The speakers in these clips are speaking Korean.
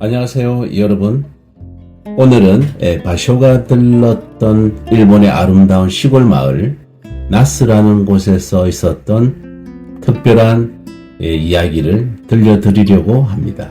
안녕하세요 여러분. 오늘은 바쇼가 들렀던 일본의 아름다운 시골 마을 나스라는 곳에서 있었던 특별한 이야기를 들려드리려고 합니다.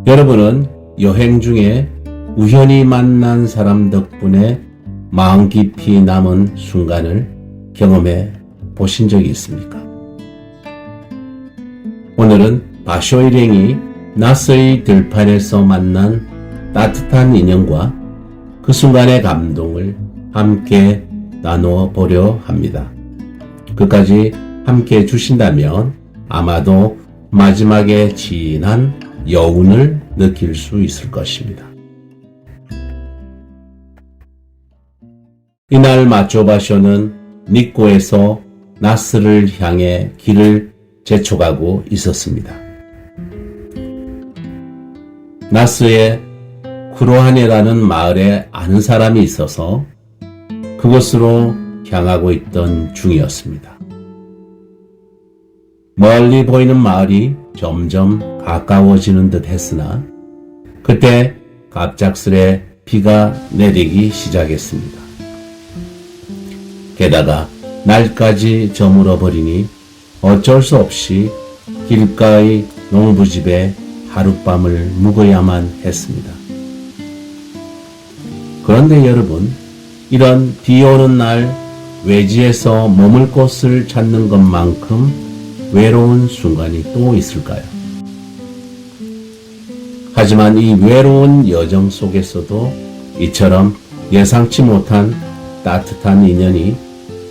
여러분은 여행 중에 우연히 만난 사람 덕분에 마음 깊이 남은 순간을 경험해 보신 적이 있습니까? 오늘은 바쇼 일행이 나스의 들판에서 만난 따뜻한 인연과 그 순간의 감동을 함께 나누어 보려 합니다. 끝까지 함께 해주신다면 아마도 마지막에 진한 여운을 느낄 수 있을 것입니다. 이날 마초바쇼는 니코에서 나스를 향해 길을 재촉하고 있었습니다. 나스의 쿠로하네라는 마을에 아는 사람이 있어서 그곳으로 향하고 있던 중이었습니다. 멀리 보이는 마을이 점점 가까워지는 듯 했으나 그때 갑작스레 비가 내리기 시작했습니다. 게다가 날까지 저물어 버리니 어쩔 수 없이 길가의 농부집에 하룻밤을 묵어야만 했습니다. 그런데 여러분, 이런 비 오는 날 외지에서 머물 곳을 찾는 것만큼 외로운 순간이 또 있을까요? 하지만 이 외로운 여정 속에서도 이처럼 예상치 못한 따뜻한 인연이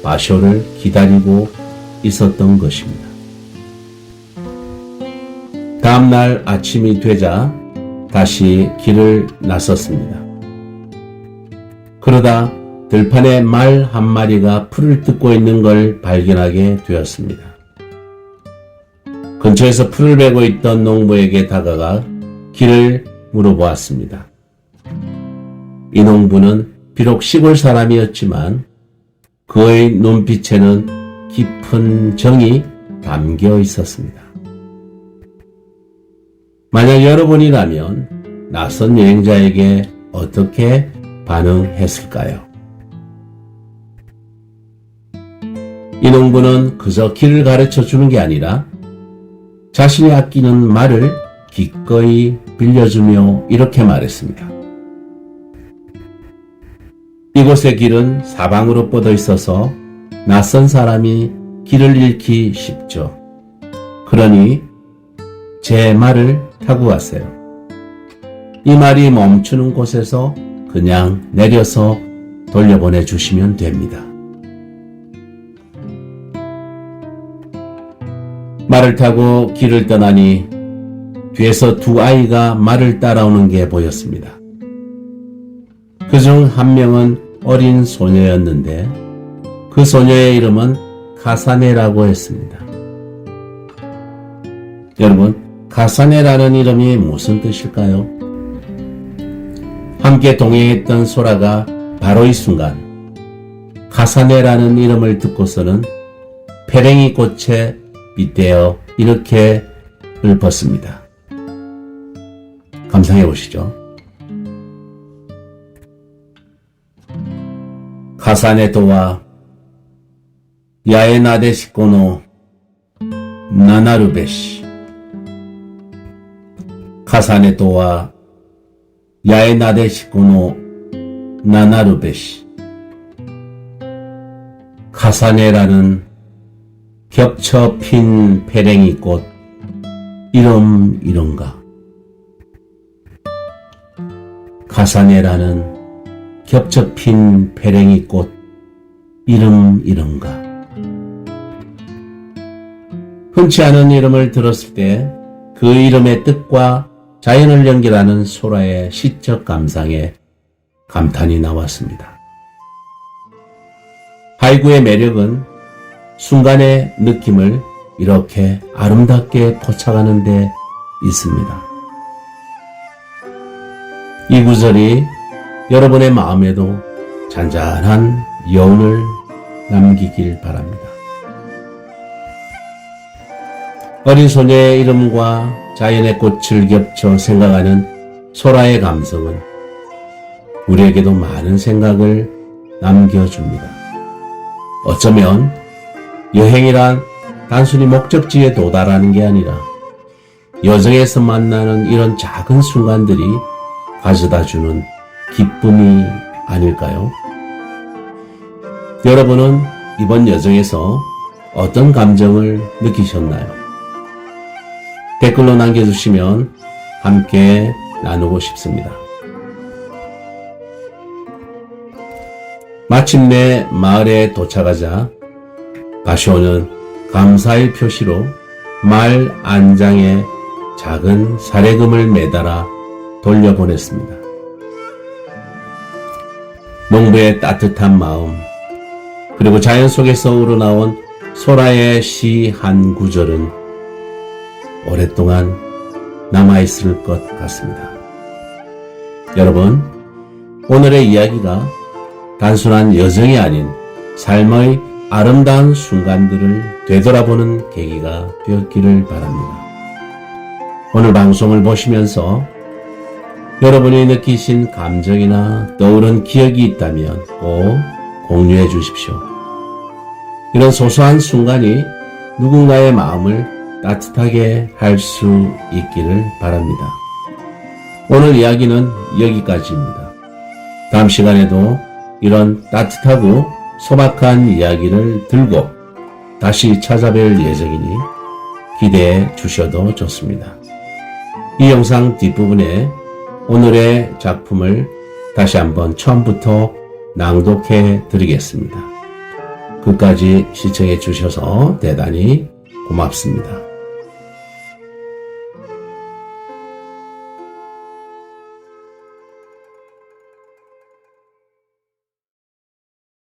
바쇼를 기다리고 있었던 것입니다. 다음날 아침이 되자 다시 길을 나섰습니다. 그러다 들판에 말 한 마리가 풀을 뜯고 있는 걸 발견하게 되었습니다. 근처에서 풀을 베고 있던 농부에게 다가가 길을 물어보았습니다. 이 농부는 비록 시골 사람이었지만 그의 눈빛에는 깊은 정이 담겨 있었습니다. 만약 여러분이라면 낯선 여행자에게 어떻게 반응했을까요? 이 농부는 그저 길을 가르쳐 주는 게 아니라 자신이 아끼는 말을 기꺼이 빌려주며 이렇게 말했습니다. 이곳의 길은 사방으로 뻗어 있어서 낯선 사람이 길을 잃기 쉽죠. 그러니 제 말을 타고 가세요. 이 말이 멈추는 곳에서 그냥 내려서 돌려보내 주시면 됩니다. 말을 타고 길을 떠나니 뒤에서 두 아이가 말을 따라오는 게 보였습니다. 그중 한 명은 어린 소녀였는데 그 소녀의 이름은 카사네라고 했습니다. 여러분, 카사네라는 이름이 무슨 뜻일까요? 함께 동행했던 소라가 바로 이 순간 카사네라는 이름을 듣고서는 페랭이 꽃에 빗대어 이렇게 읊었습니다. 감상해 보시죠. 카사네토와 야에 나데시코노 나나루베시 카사네토와 야에 나데시코노 나나루베시 카사네라는 겹쳐 핀 페랭이 꽃 이름 이런가. 카사네라는 겹쳐 핀 페랭이 꽃 이름 이런가. 흔치 않은 이름을 들었을 때 그 이름의 뜻과 자연을 연결하는 소라의 시적 감상에 감탄이 나왔습니다. 하이구의 매력은 순간의 느낌을 이렇게 아름답게 포착하는 데 있습니다. 이 구절이 여러분의 마음에도 잔잔한 여운을 남기길 바랍니다. 어린 소녀의 이름과 자연의 꽃을 겹쳐 생각하는 소라의 감성은 우리에게도 많은 생각을 남겨줍니다. 어쩌면 여행이란 단순히 목적지에 도달하는 게 아니라 여정에서 만나는 이런 작은 순간들이 가져다주는 기쁨이 아닐까요? 여러분은 이번 여정에서 어떤 감정을 느끼셨나요? 댓글로 남겨주시면 함께 나누고 싶습니다. 마침내 마을에 도착하자 가시오는 감사의 표시로 말 안장에 작은 사례금을 매달아 돌려보냈습니다. 농부의 따뜻한 마음, 그리고 자연 속에서 우러나온 소라의 시 한 구절은 오랫동안 남아있을 것 같습니다. 여러분, 오늘의 이야기가 단순한 여정이 아닌 삶의 아름다운 순간들을 되돌아보는 계기가 되었기를 바랍니다. 오늘 방송을 보시면서 여러분이 느끼신 감정이나 떠오른 기억이 있다면 꼭 공유해 주십시오. 이런 소소한 순간이 누군가의 마음을 따뜻하게 할 수 있기를 바랍니다. 오늘 이야기는 여기까지입니다. 다음 시간에도 이런 따뜻하고 소박한 이야기를 들고 다시 찾아뵐 예정이니 기대해 주셔도 좋습니다. 이 영상 뒷부분에 오늘의 작품을 다시 한번 처음부터 낭독해 드리겠습니다. 끝까지 시청해 주셔서 대단히 고맙습니다.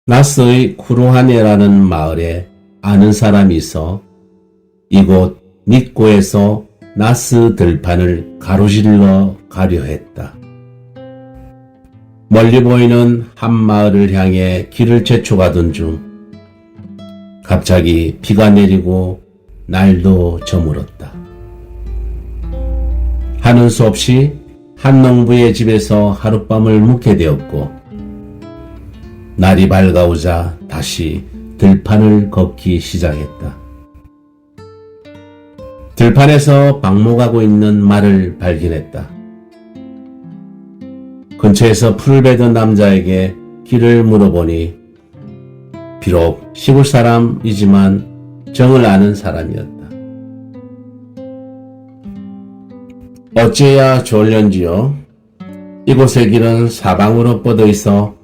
나스의 쿠루하네라는 마을에 아는 사람이 있어 이곳 닛고에서 나스 들판을 가로질러 가려 했다. 멀리 보이는 한 마을을 향해 길을 재촉하던 중 갑자기 비가 내리고 날도 저물었다. 하는 수 없이 한 농부의 집에서 하룻밤을 묵게 되었고 날이 밝아오자 다시 들판을 걷기 시작했다. 들판에서 방목하고 있는 말을 발견했다. 근처에서 풀을 베던 남자에게 길을 물어보니 비록 시골 사람이지만 정을 아는 사람이었다. 어찌해야 좋을련지요? 이곳의 길은 사방으로 뻗어 있어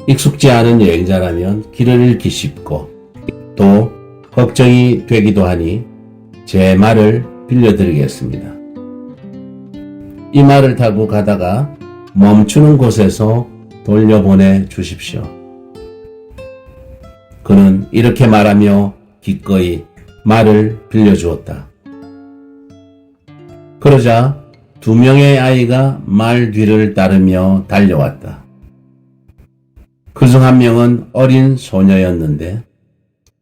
익숙지 않은 여행자라면 길을 잃기 쉽고 또 걱정이 되기도 하니 제 말을 빌려드리겠습니다. 이 말을 타고 가다가 멈추는 곳에서 돌려보내 주십시오. 그는 이렇게 말하며 기꺼이 말을 빌려주었다. 그러자 2명의 아이가 말 뒤를 따르며 달려왔다. 그중 한 명은 어린 소녀였는데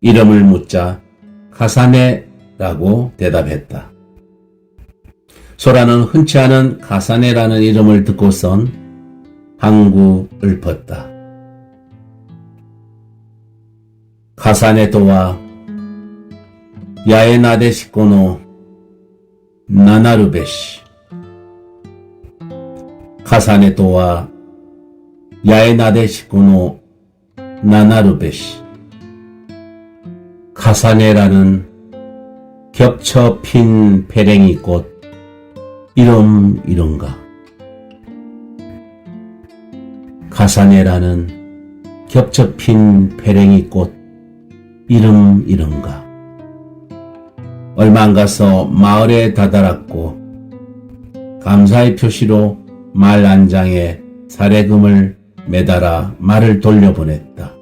이름을 묻자 카사네라고 대답했다. 소라는 흔치 않은 카사네라는 이름을 듣고선 항구 읊었다. 카사네 도와 야에 나데시코노 나나루베시 카사네 도와 야에 나데시코노 나나루베시 카사네라는 겹쳐 핀 페랭이 꽃 이런가. 카사네라는 겹쳐 핀 페랭이 꽃 이런가. 얼마 안 가서 마을에 다다랐고 감사의 표시로 말 안장에 사례금을 매달아 말을 돌려보냈다.